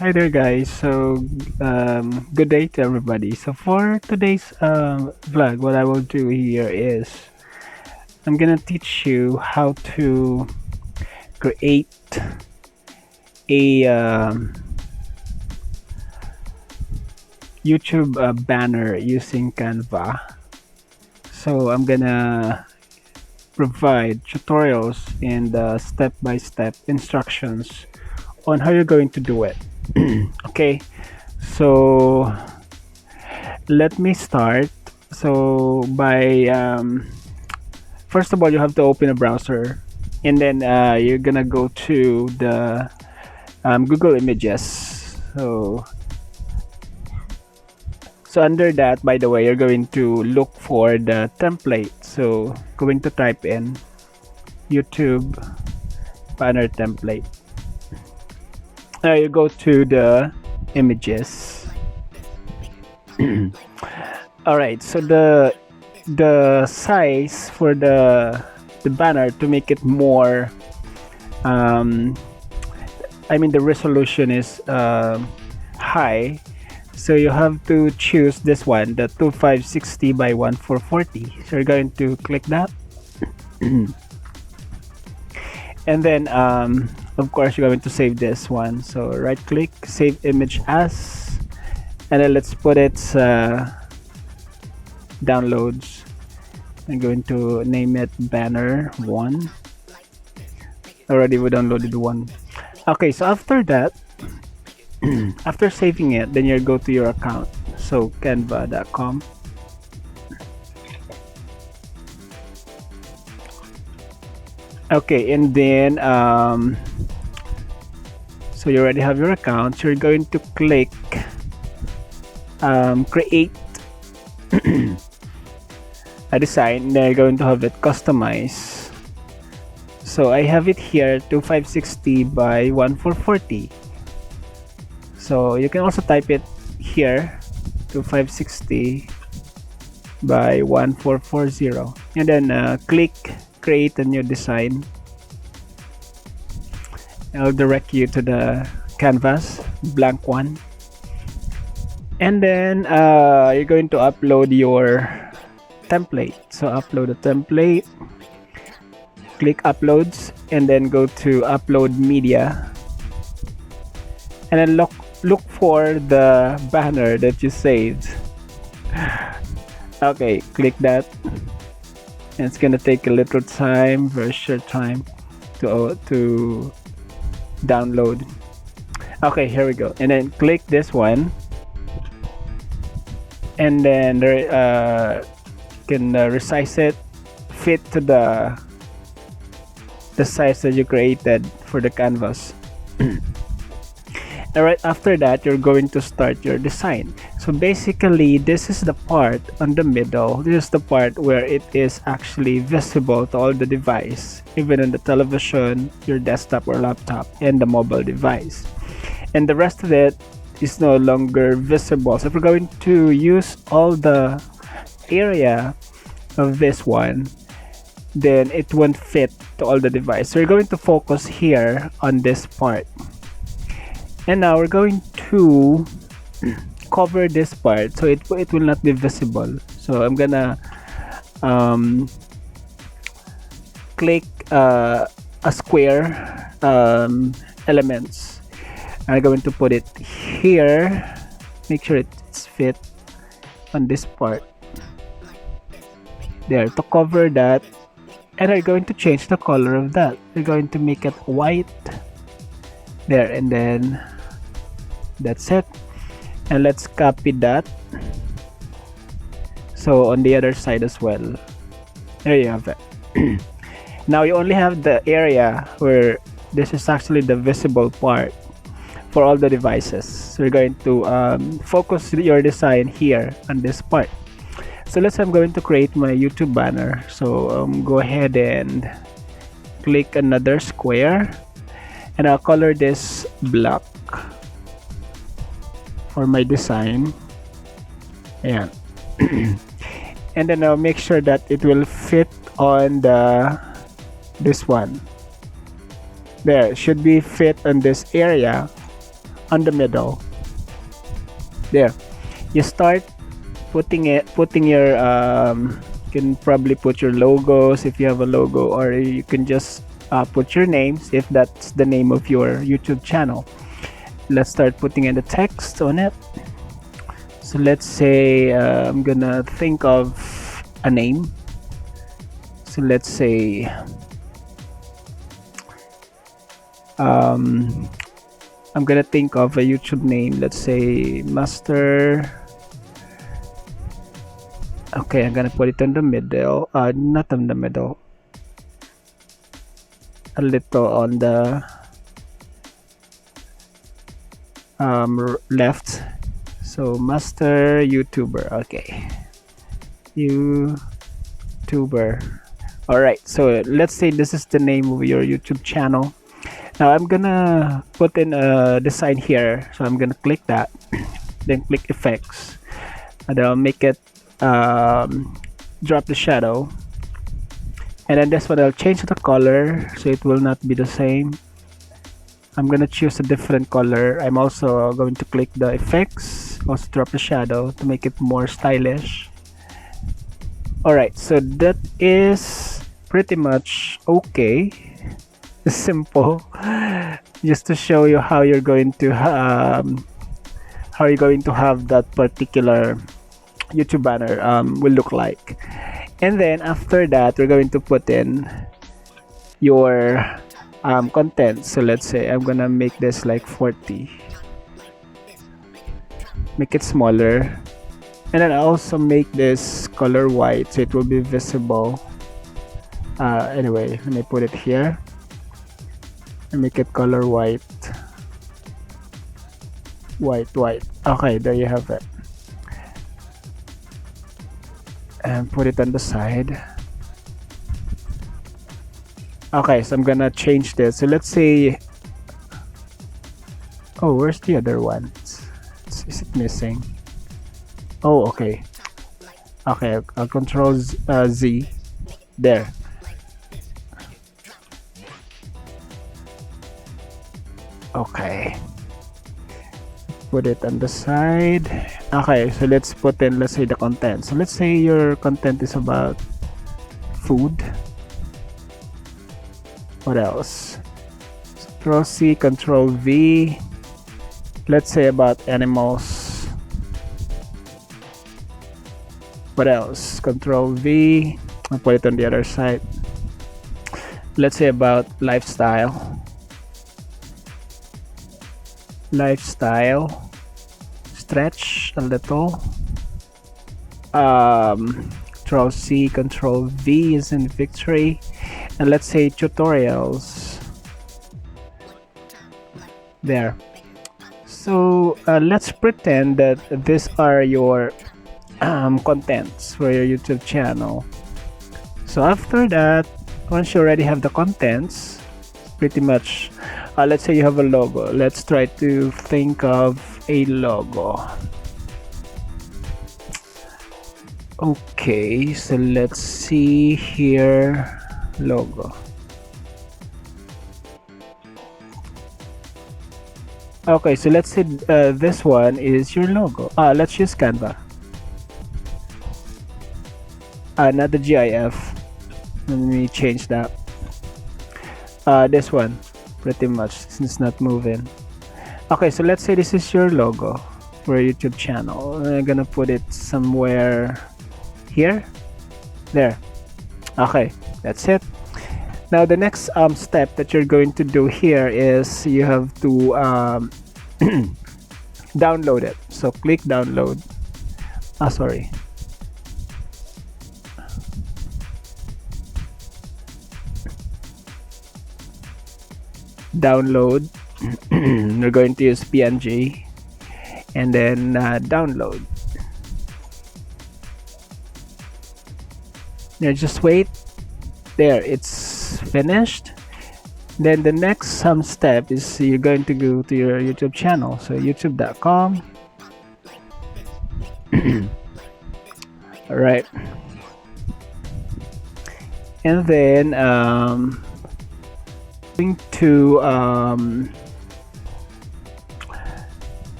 Hi there, guys. Good day to everybody. So, for today's vlog, what I will do here is I'm gonna teach you how to create a YouTube banner using Canva. So, I'm gonna provide tutorials and step-by-step instructions on how you're going to do it. Okay, so let me start. So by first of all, you have to open a browser, and then you're gonna go to the Google Images. So under that, by the way, you're going to look for the template. So going to type in YouTube banner template. Now you go to the images. All right, so the size for the banner, to make it more I mean the resolution is high, so you have to choose this one, the 2560 by 1440. So you're going to click that. And then of course you're going to save this one, so right click, save image as, and then let's put it downloads. I'm going to name it banner 1. Already we downloaded one. Okay, so after that, after saving it, then you go to your account, so canva.com. Okay, and then so you already have your account, so you're going to click create a design, then you're going to have it customize. So I have it here 2560 by 1440. So you can also type it here 2560 by 1440, and then click create a new design. It'll direct you to the canvas, blank one, and then you're going to upload your template. So upload a template, click uploads, and then go to upload media, and then look for the banner that you saved. Okay, click that, and it's gonna take a little time, very short time to download. Okay, here we go, and then click this one, and then can resize it, fit to the size that you created for the canvas. And right after that, you're going to start your design. So basically, this is the part on the middle. This is the part where it is actually visible to all the device, even on the television, your desktop or laptop, and the mobile device. And the rest of it is no longer visible. So if we're going to use all the area of this one, then it won't fit to all the device. So we're going to focus here on this part. And now we're going to cover this part so it will not be visible. So I'm gonna click a square elements. I'm going to put it here, make sure it's fit on this part there to cover that. And we're going to change the color of that. We're going to make it white there, and then that's it. And let's copy that, so on the other side as well. There you have it. Now you only have the area where this is actually the visible part for all the devices. So you're going to focus your design here on this part. So let's say I'm going to create my YouTube banner. So go ahead and click another square, and I'll color this black for my design. Yeah. And then I'll make sure that it will fit on this one. There, it should be fit on this area on the middle. There. You start putting your you can probably put your logos if you have a logo, or you can just put your names if that's the name of your YouTube channel. Let's start putting in the text on it. So let's say I'm gonna think of a name. So let's say I'm gonna think of a YouTube name. Let's say Master. Okay, I'm gonna put it in the middle. Not in the middle. A little on the left. So Master YouTuber. Okay, YouTuber. All right. So let's say this is the name of your YouTube channel. Now I'm gonna put in a design here. So I'm gonna click that, then click effects, and I'll make it drop the shadow, and then this one I'll change the color so it will not be the same. I'm gonna choose a different color. I'm also going to click the effects, also drop the shadow to make it more stylish. Alright, so that is pretty much okay. Simple. Just to show you how you're going to have that particular YouTube banner will look like. And then after that, we're going to put in your content. So let's say I'm gonna make this like 40, make it smaller, and then I also make this color white so it will be visible. Anyway, let me put it here and make it color white. White. Okay, there you have it. And put it on the side. Okay, so I'm gonna change this. So let's say, oh, where's the other one? Is it missing? Oh, okay. Okay, I'll control Z. There. Okay. Put it on the side. Okay, so let's put in, let's say, the content. So let's say your content is about food. What else? Control C, Control V. Let's say about animals. What else? Control V. I'll put it on the other side. Let's say about lifestyle. Stretch a little. Control C, Control V is in victory. And let's say tutorials. There. So let's pretend that these are your contents for your YouTube channel. So after that, once you already have the contents, pretty much, let's say you have a logo. Let's try to think of a logo. Okay, so let's see here. Logo. Okay, so let's say this one is your logo. Let's use Canva. Not the GIF. Let me change that. This one, pretty much, since it's not moving. Okay, so let's say this is your logo for your YouTube channel. I'm gonna put it somewhere here. There. Okay, that's it. Now the next step that you're going to do here is you have to download it. So click download. Sorry. Download. We're going to use PNG, and then download. Now just wait. There, it's finished. Then the next step is you're going to go to your YouTube channel. So youtube.com. All right. And then going to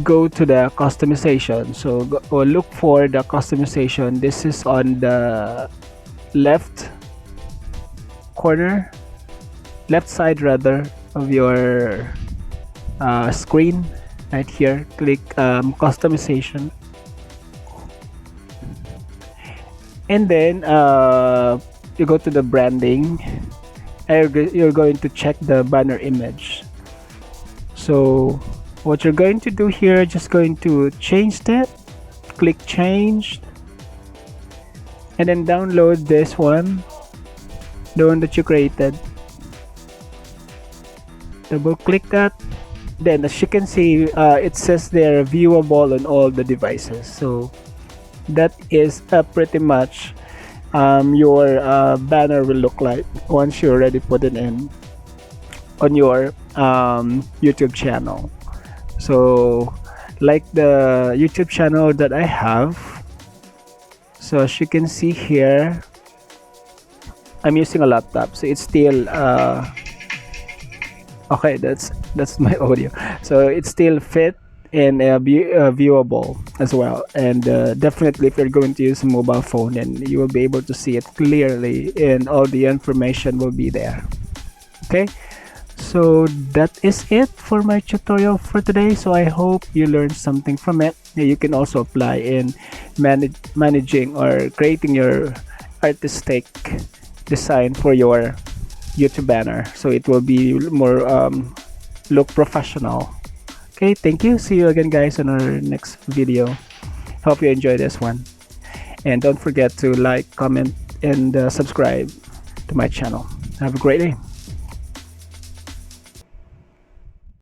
go to the customization. So or look for the customization. This is on the left corner, left side rather, of your screen. Right here, click customization, and then you go to the branding, and you're going to check the banner image. So what you're going to do here, just going to change that, click change, and then download this one, the one that you created. Double click that. Then as you can see, it says they're viewable on all the devices. So that is pretty much your banner will look like once you already put it in on your YouTube channel. So like the YouTube channel that I have, so as you can see here, I'm using a laptop, so it's still okay, that's my audio. So it's still fit and viewable as well. And definitely, if you're going to use a mobile phone, then you will be able to see it clearly, and all the information will be there. Okay, so that is it for my tutorial for today. So I hope you learned something from it. You can also apply in managing or creating your artistic design for your YouTube banner, so it will be more look professional. Okay, thank you. See you again, guys, on our next video. Hope you enjoy this one, and don't forget to like, comment, and subscribe to my channel. Have a great day.